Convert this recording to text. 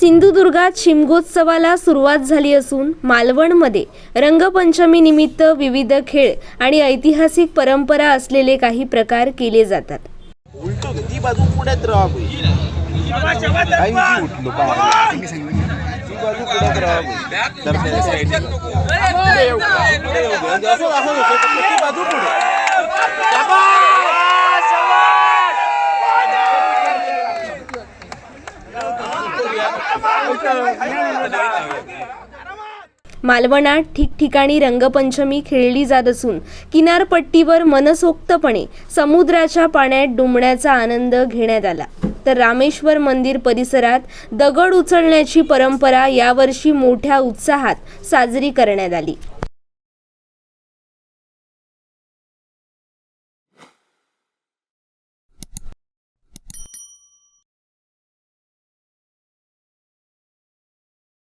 सिंधुदुर्गात शिमगोत्सवाला सुरुवात झाली असून मालवणमध्ये रंगपंचमी निमित्त विविध खेळ आणि ऐतिहासिक परंपरा असलेले काही प्रकार केले जातात. ती बाजू पुढेच राहावी. मालवणात ठिकठिकाणी रंगपंचमी खेळली जात असून किनारपट्टीवर मनसोक्तपणे समुद्राच्या पाण्यात डुंबण्याचा आनंद घेण्यात आला. तर रामेश्वर मंदिर परिसरात दगड उचलण्याची परंपरा यावर्षी मोठ्या उत्साहात साजरी करण्यात आली.